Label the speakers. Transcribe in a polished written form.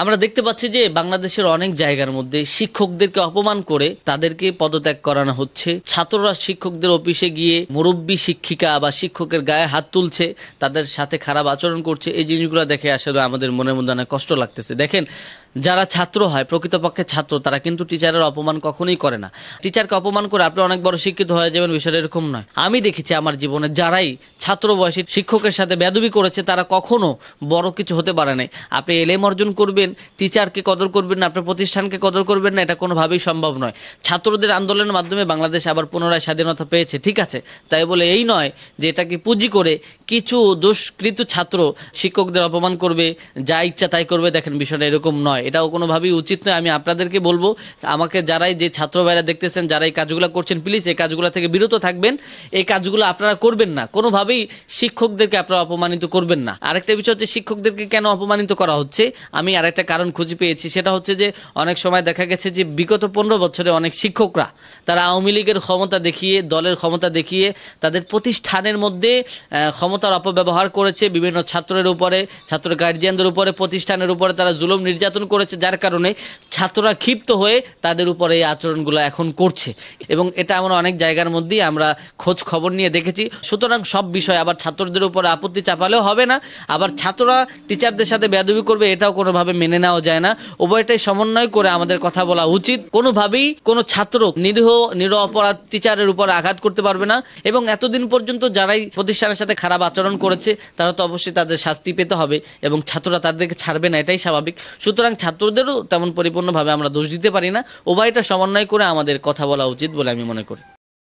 Speaker 1: আমরা দেখতে পাচ্ছি যে বাংলাদেশের অনেক জায়গার মধ্যে শিক্ষকদেরকে অপমান করে তাদেরকে পদত্যাগ করানো হচ্ছে। ছাত্ররা শিক্ষকদের অফিসে গিয়ে মুরব্বী শিক্ষিকা বা শিক্ষকের গায়ে হাত তুলছে, তাদের সাথে খারাপ আচরণ করছে। এই জিনিসগুলো দেখে আসলে আমাদের মনের মধ্যে অনেক কষ্ট লাগতেছে। দেখেন, যারা ছাত্র হয়, প্রকৃতপক্ষে ছাত্র, তারা কিন্তু টিচারের অপমান কখনোই করে না। টিচারকে অপমান করে আপনি অনেক বড় শিক্ষিত হয়ে যাবেন, বিষয়টা এরকম নয়। আমি দেখেছি আমার জীবনে যারাই ছাত্র বয়সী শিক্ষকের সাথে বেয়াদবি করেছে তারা কখনো বড় কিছু হতে পারে নাই। আপনি এলএম অর্জন করবেন, টিচারকে কদর করবেন না, আপনার প্রতিষ্ঠানকে কদর করবেন না, এটা কোনোভাবেই সম্ভব নয়। ছাত্রদের আন্দোলনের মাধ্যমে বাংলাদেশ আবার পুনরায় স্বাধীনতা পেয়েছে, ঠিক আছে। তাই বলে এই নয় যে এটাকে পুঁজি করে কিছু দুষ্কৃত ছাত্র শিক্ষকদের অপমান করবে, যা ইচ্ছা তাই করবে। দেখেন, বিষয়টা এরকম নয়, এটাও কোনোভাবেই উচিত নয়। আমি আপনাদেরকে বলবো, আমাকে যারাই যে ছাত্র ভাইরা দেখতেছেন, যারা এই কাজগুলো করছেন, প্লিজ এই কাজগুলো থেকে বিরত থাকবেন। এই কাজগুলো আপনারা করবেন না, কোনোভাবেই শিক্ষকদেরকে আপনারা অপমানিত করবেন না। আরেকটা বিষয় হচ্ছে, শিক্ষকদেরকে কেন অপমানিত করা হচ্ছে, আমি আরেকটা কারণ খুঁজে পেয়েছি। সেটা হচ্ছে যে অনেক সময় দেখা গেছে যে বিগত 15 বছরে অনেক শিক্ষকরা তারা আওয়ামী লীগের ক্ষমতা দেখিয়ে, দলের ক্ষমতা দেখিয়ে তাদের প্রতিষ্ঠানের মধ্যে ক্ষমতার অপব্যবহার করেছে। বিভিন্ন ছাত্রের উপরে, ছাত্র গার্জিয়ানদের উপরে, প্রতিষ্ঠানের উপরে তারা জুলুম নির্যাতন করেছে, যার কারণে ছাত্ররা ক্ষিপ্ত হয়ে তাদের উপরে এই আচরণগুলো এখন করছে। এবং এটা আমরা অনেক জায়গার মধ্যেই আমরা খোঁজ খবর নিয়ে দেখেছি। সুতরাং সব বিষয় আবার ছাত্রদের উপরে আপত্তি চাপালেও হবে না, আবার ছাত্ররা টিচারদের সাথে বেয়াদবি করবে এটাও কোনোভাবে মেনে নেওয়া যায় না। উভয়টাই সমন্বয় করে আমাদের কথা বলা উচিত। কোনোভাবেই কোনো ছাত্র নিরপরাধ টিচারের উপর আঘাত করতে পারবে না। এবং এতদিন পর্যন্ত যারাই প্রতিষ্ঠানের সাথে খারাপ আচরণ করেছে তারা তো অবশ্যই তাদের শাস্তি পেতে হবে, এবং ছাত্ররা তাদেরকে ছাড়বে না, এটাই স্বাভাবিক। সুতরাং ছাত্রদেরও তেমন পরিপূর্ণভাবে আমরা দোষ দিতে পারি না। উভয়টা সমন্বয় করে আমাদের কথা বলা উচিত বলে আমি মনে করি।